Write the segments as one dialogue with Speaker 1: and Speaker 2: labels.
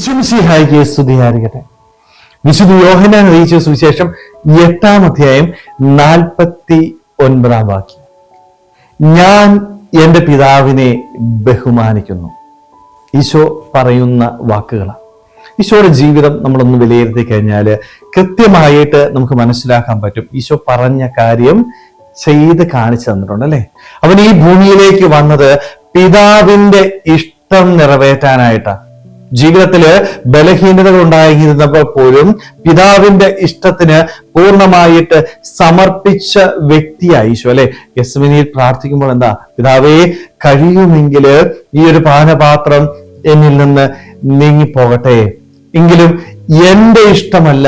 Speaker 1: ഈശോമിശിഹായിക്ക് സ്തുതിയായിരിക്കട്ടെ. വിശുദ്ധ യോഹന്നാൻ അറിയിച്ച സുവിശേഷം 8-ാം അധ്യായം 49-ാം വാക്യം. ഞാൻ എൻ്റെ പിതാവിനെ ബഹുമാനിക്കുന്നു. ഈശോ പറയുന്ന വാക്കുകളാണ്. ഈശോയുടെ ജീവിതം നമ്മളൊന്ന് വിലയിരുത്തി കഴിഞ്ഞാൽ കൃത്യമായിട്ട് നമുക്ക് മനസ്സിലാക്കാൻ പറ്റും. ഈശോ പറഞ്ഞ കാര്യം ചെയ്ത് കാണിച്ചു തന്നിട്ടുണ്ട് അല്ലെ. അവൻ ഈ ഭൂമിയിലേക്ക് വന്നത് പിതാവിന്റെ ഇഷ്ടം നിറവേറ്റാനായിട്ടാണ്. ജീവിതത്തില് ബലഹീനതകൾ ഉണ്ടായിരുന്നപ്പോൾ പോലും പിതാവിന്റെ ഇഷ്ടത്തിന് പൂർണ്ണമായിട്ട് സമർപ്പിച്ച വ്യക്തിയായി ഈശോ അല്ലെ. യെസ്മനിയിൽ പ്രാർത്ഥിക്കുമ്പോൾ എന്താ, പിതാവേ കഴിയുമെങ്കിൽ ഈ ഒരു പാനപാത്രം എന്നിൽ നിന്ന് നീങ്ങിപ്പോകട്ടെ, എങ്കിലും എന്റെ ഇഷ്ടമല്ല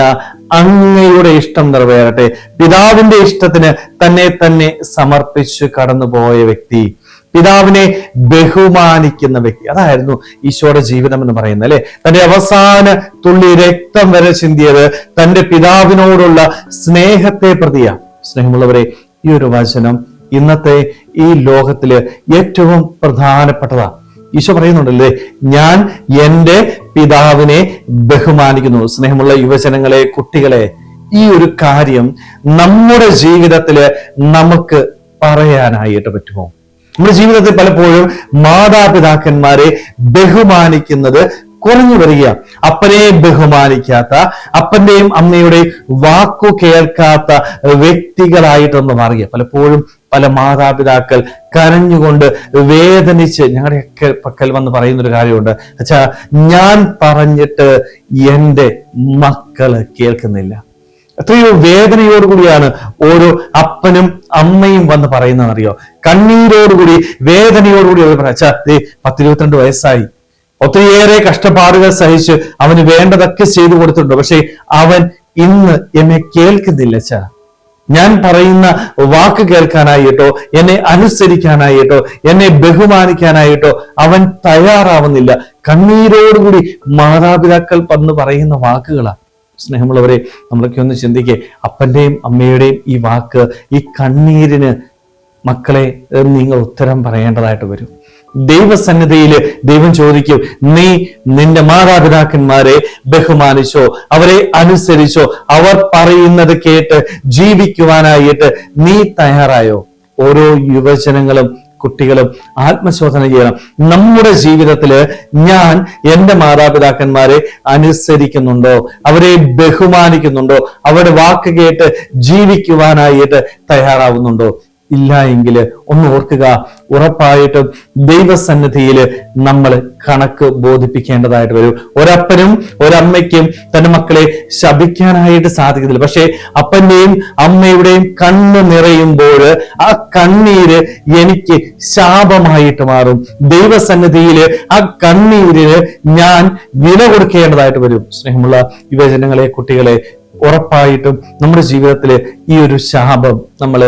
Speaker 1: അങ്ങയുടെ ഇഷ്ടം നിറവേറട്ടെ. പിതാവിന്റെ ഇഷ്ടത്തിന് തന്നെ സമർപ്പിച്ച് കടന്നുപോയ വ്യക്തി, പിതാവിനെ ബഹുമാനിക്കുന്ന വ്യക്തി. അതായിരുന്നു ഈശോയുടെ ജീവിതം എന്ന് പറയുന്നത് അല്ലെ. തന്റെ അവസാന തുള്ളി രക്തം വരെ ചിന്തിയത് തന്റെ പിതാവിനോടുള്ള സ്നേഹത്തെ പ്രതിയാണ്. സ്നേഹമുള്ളവരെ, ഈ ഒരു വചനം ഇന്നത്തെ ഈ ലോകത്തില് ഏറ്റവും പ്രധാനപ്പെട്ടതാണ്. ഈശോ പറയുന്നുണ്ടല്ലേ, ഞാൻ എൻ്റെ പിതാവിനെ ബഹുമാനിക്കുന്നു. സ്നേഹമുള്ള യുവജനങ്ങളെ, കുട്ടികളെ, ഈ ഒരു കാര്യം നമ്മുടെ ജീവിതത്തില് നമുക്ക് പറയാനായിട്ട് പറ്റുമോ? നമ്മുടെ ജീവിതത്തിൽ പലപ്പോഴും മാതാപിതാക്കന്മാരെ ബഹുമാനിക്കുന്നത് കുറഞ്ഞു വരിക. അപ്പനെ ബഹുമാനിക്കാത്ത, അപ്പന്റെയും അമ്മയുടെയും വാക്കു കേൾക്കാത്ത വ്യക്തികളായിട്ടൊന്ന് മാറുക. പലപ്പോഴും പല മാതാപിതാക്കൾ കരഞ്ഞുകൊണ്ട് വേദനിച്ച് ഞങ്ങളുടെയൊക്കെ പക്കൽ വന്ന് പറയുന്നൊരു കാര്യമുണ്ട്, അച്ഛാ ഞാൻ പറഞ്ഞിട്ട് എൻ്റെ മക്കള് കേൾക്കുന്നില്ല. എത്രയോ വേദനയോടുകൂടിയാണ് ഓരോ അപ്പനും അമ്മയും വന്ന് പറയുന്നതെന്നറിയോ. കണ്ണീരോടുകൂടി, വേദനയോടുകൂടി അവർ പറയാം, അച്ഛാ 10-22 വയസ്സായി, ഒത്തിരിയേറെ കഷ്ടപ്പാടുകൾ സഹിച്ച് അവന് വേണ്ടതൊക്കെ ചെയ്തു കൊടുത്തിട്ടുണ്ട്, പക്ഷെ അവൻ ഇന്ന് എന്നെ കേൾക്കുന്നില്ല അച്ഛാ. ഞാൻ പറയുന്ന വാക്ക് കേൾക്കാനായിട്ടോ, എന്നെ അനുസരിക്കാനായിട്ടോ, എന്നെ ബഹുമാനിക്കാനായിട്ടോ അവൻ തയ്യാറാവുന്നില്ല. കണ്ണീരോടുകൂടി മാതാപിതാക്കൾ വന്ന് പറയുന്ന വാക്കുകളാണ്. സ്നേഹമുള്ളവരെ, നമ്മളൊക്കെ ഒന്ന് ചിന്തിക്കേ, അപ്പന്റെയും അമ്മയുടെയും ഈ വാക്ക്, ഈ കണ്ണീരിന് മക്കളെ നിങ്ങൾ ഉത്തരം പറയേണ്ടതായിട്ട് വരും. ദൈവസന്നിധിയില് ദൈവം ചോദിക്കും, നീ നിന്റെ മാതാപിതാക്കന്മാരെ ബഹുമാനിച്ചോ, അവരെ അനുസരിച്ചോ, അവർ പറയുന്നത് കേട്ട് ജീവിക്കുവാനായിട്ട് നീ തയ്യാറായോ? ഓരോ യുവജനങ്ങളും കുട്ടികളും ആത്മശോധന ചെയ്യണം. നമ്മുടെ ജീവിതത്തില് ഞാൻ എൻ്റെ മാതാപിതാക്കന്മാരെ അനുസരിക്കുന്നുണ്ടോ, അവരെ ബഹുമാനിക്കുന്നുണ്ടോ, അവരുടെ വാക്ക് കേട്ട് ജീവിക്കുവാനായിട്ട് തയ്യാറാവുന്നുണ്ടോ? ഇല്ല എങ്കിൽ ഒന്ന് ഓർക്കുക, ഉറപ്പായിട്ടും ദൈവസന്നിധിയിൽ നമ്മൾ കണക്ക് ബോധിപ്പിക്കേണ്ടതായിട്ട് വരും. ഒരപ്പനും ഒരമ്മയ്ക്കും തന്റെ മക്കളെ ശപിക്കാനായിട്ട് സാധിക്കത്തില്ല. പക്ഷെ അപ്പന്റെയും അമ്മയുടെയും കണ്ണ് നിറയുമ്പോൾ ആ കണ്ണീര് എനിക്ക് ശാപമായിട്ട് മാറും. ദൈവസന്നിധിയിൽ ആ കണ്ണീരിന് ഞാൻ വില കൊടുക്കേണ്ടതായിട്ട് വരും. സ്നേഹമുള്ള യുവജനങ്ങളെ, കുട്ടികളെ, ഉറപ്പായിട്ടും നമ്മുടെ ജീവിതത്തിൽ ഈ ഒരു ശാപം നമ്മൾ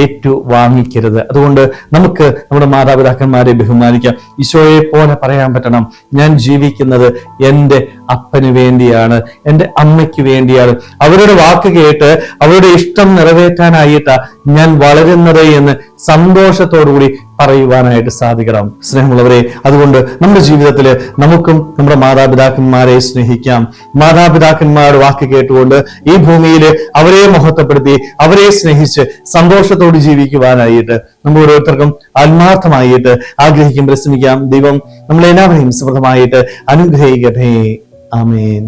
Speaker 1: ഏറ്റുവാങ്ങിക്കരുത്. അതുകൊണ്ട് നമുക്ക് നമ്മുടെ മാതാപിതാക്കന്മാരെ ബഹുമാനിക്കാം. ഈശോയെ പോലെ പറയാൻ പറ്റണം, ഞാൻ ജീവിക്കുന്നത് എൻ്റെ അപ്പന് വേണ്ടിയാണ്, എൻ്റെ അമ്മയ്ക്ക് വേണ്ടിയാണ്, അവരുടെ വാക്ക് കേട്ട് അവരുടെ ഇഷ്ടം നിറവേറ്റാനായിട്ടാ ഞാൻ വളരുന്നത് എന്ന് സന്തോഷത്തോടുകൂടി പറയുവാനായിട്ട് സാധിക്കണം. സ്നേഹമുള്ളവരെ, അതുകൊണ്ട് നമ്മുടെ ജീവിതത്തിൽ നമുക്കും നമ്മുടെ മാതാപിതാക്കന്മാരെ സ്നേഹിക്കാം. മാതാപിതാക്കന്മാരുടെ വാക്ക് കേട്ടുകൊണ്ട് ഈ ഭൂമിയിൽ അവരെ മഹത്വപ്പെടുത്തി, അവരെ സ്നേഹിച്ച് സന്തോഷത്തോട് ജീവിക്കുവാനായിട്ട് നമ്മൾ ഓരോരുത്തർക്കും ആത്മാർത്ഥമായിട്ട് ആഗ്രഹിക്കും, പരിശ്രമിക്കാം. ദൈവം നമ്മളെല്ലാവരെയും സമൃദ്ധമായിട്ട് അനുഗ്രഹിക്കട്ടെ. ആമേൻ.